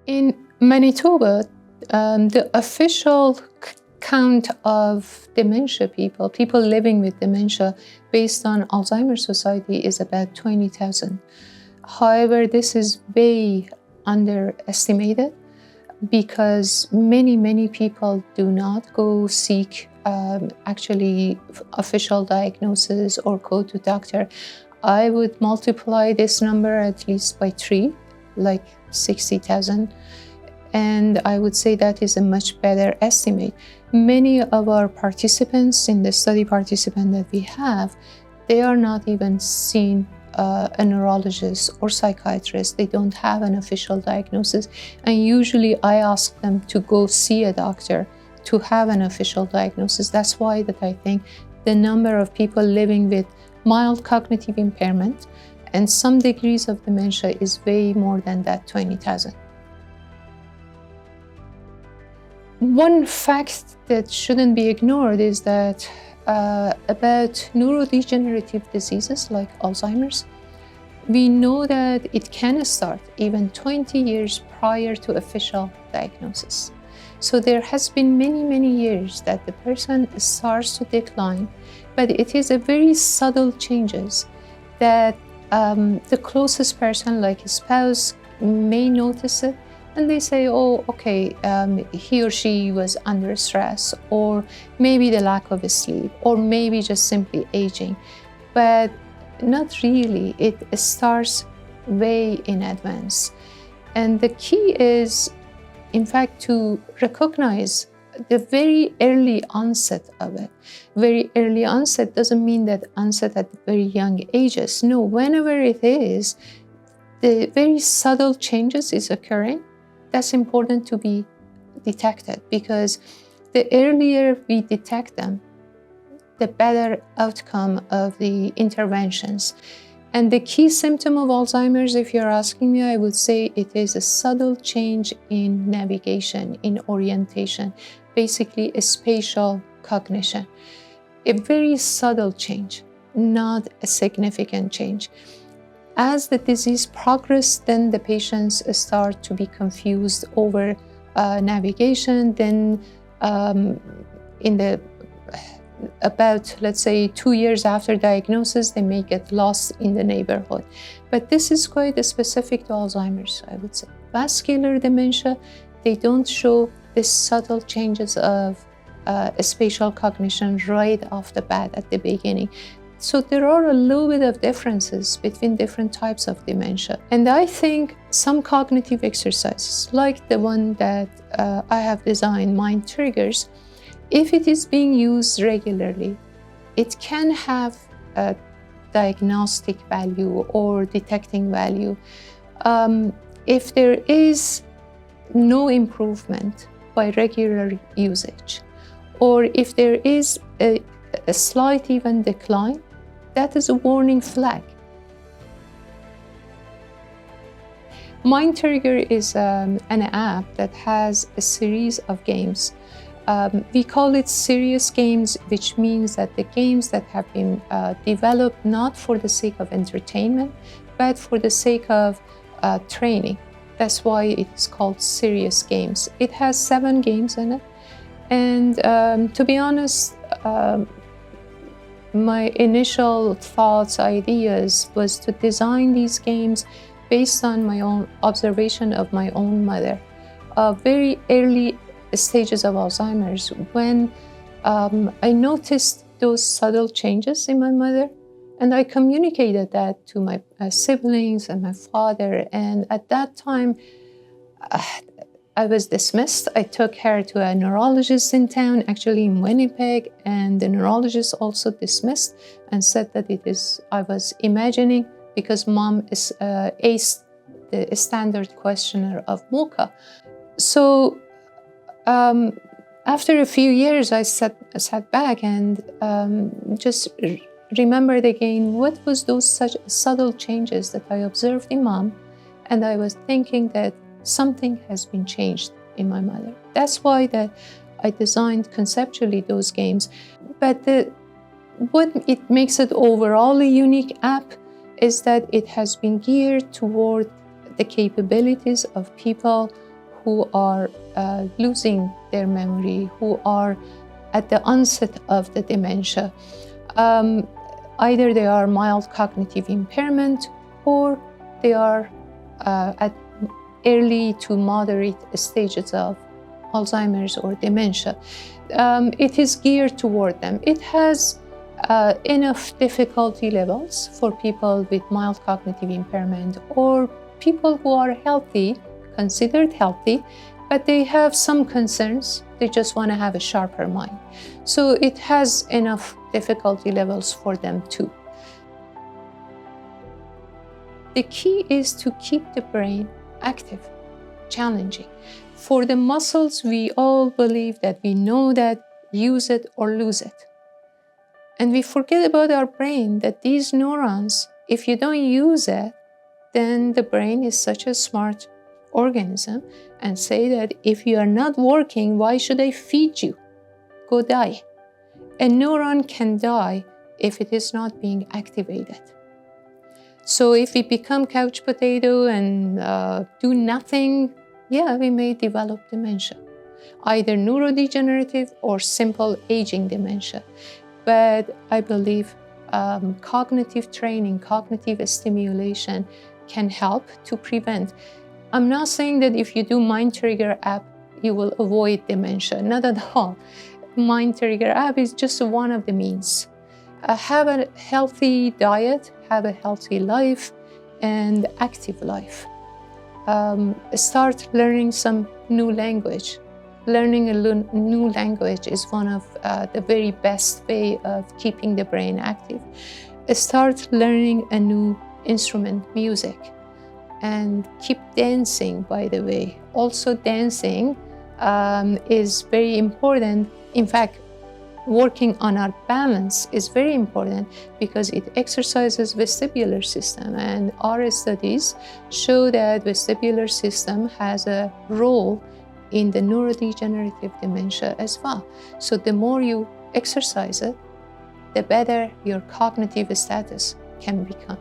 In Manitoba, the official count of dementia people living with dementia based on Alzheimer's Society is about 20,000. However, this is way underestimated because many people do not go seek actually official diagnosis or go to doctor. I would multiply this number at least by 3, like 60,000. And I would say that is a much better estimate. Many of our participants in the study participant that we have, they are not even seen a neurologist or psychiatrist. They don't have an official diagnosis. And usually I ask them to go see a doctor to have an official diagnosis. That's why that I think the number of people living with mild cognitive impairment and some degrees of dementia is way more than that 20,000. One fact that shouldn't be ignored is that about neurodegenerative diseases like Alzheimer's, we know that it can start even 20 years prior to official diagnosis. So there has been many years that the person starts to decline, but it is a very subtle changes that the closest person, like his spouse, may notice it, and they say, oh, okay, he or she was under stress, or maybe the lack of sleep, or maybe just simply aging. But not really, it starts way in advance. And the key is, in fact, to recognize the very early onset of it. Very early onset doesn't mean that onset at very young ages. No, whenever it is, the very subtle changes is occurring. That's important to be detected because the earlier we detect them, the better outcome of the interventions. And the key symptom of Alzheimer's, if you're asking me, I would say it is a subtle change in navigation, in orientation, basically a spatial cognition. A very subtle change, not a significant change. As the disease progresses, then the patients start to be confused over navigation. Then about, let's say, 2 years after diagnosis, they may get lost in the neighborhood. But this is quite specific to Alzheimer's, I would say. Vascular dementia, they don't show these subtle changes of spatial cognition right off the bat at the beginning. So there are a little bit of differences between different types of dementia. And I think some cognitive exercises, like the one that I have designed, Mind Triggers, if it is being used regularly, it can have a diagnostic value or detecting value. If there is no improvement by regular usage, or if there is a slight even decline, that is a warning flag. Mind Trigger is an app that has a series of games. We call it serious games, which means that the games that have been developed not for the sake of entertainment, but for the sake of training. That's why it is called serious games. It has 7 games in it. And to be honest, my initial thoughts, ideas was to design these games based on my own observation of my own mother. Very early stages of Alzheimer's, when I noticed those subtle changes in my mother, and I communicated that to my siblings and my father. And at that time, I was dismissed. I took her to a neurologist in town, actually in Winnipeg, and the neurologist also dismissed and said that I was imagining because mom is aced the standard questionnaire of MOCA. So after a few years, I sat back and just remembered again what was those such subtle changes that I observed in mom, and I was thinking that something has been changed in my mother. That's why that I designed conceptually those games. But what it makes it overall a unique app is that it has been geared toward the capabilities of people who are losing their memory, who are at the onset of the dementia. Either they are mild cognitive impairment or they are at early to moderate stages of Alzheimer's or dementia. It is geared toward them. It has enough difficulty levels for people with mild cognitive impairment or people who are healthy, considered healthy, but they have some concerns. They just want to have a sharper mind. So it has enough difficulty levels for them too. The key is to keep the brain active, challenging. For the muscles, we all believe that we know that use it or lose it. And we forget about our brain, that these neurons, if you don't use it, then the brain is such a smart organism and say that if you are not working, why should I feed you? Go die. A neuron can die if it is not being activated. So if we become couch potato and do nothing, yeah, we may develop dementia, either neurodegenerative or simple aging dementia. But I believe cognitive training, cognitive stimulation can help to prevent. I'm not saying that if you do Mind Trigger app, you will avoid dementia, not at all. Mind Trigger app is just one of the means. Have a healthy diet, have a healthy life, and active life. Start learning some new language. Learning a new language is one of the very best way of keeping the brain active. Start learning a new instrument, music, and keep dancing, by the way. Also dancing is very important. In fact, working on our balance is very important because it exercises vestibular system, and our studies show that vestibular system has a role in the neurodegenerative dementia as well. So the more you exercise it, the better your cognitive status can become.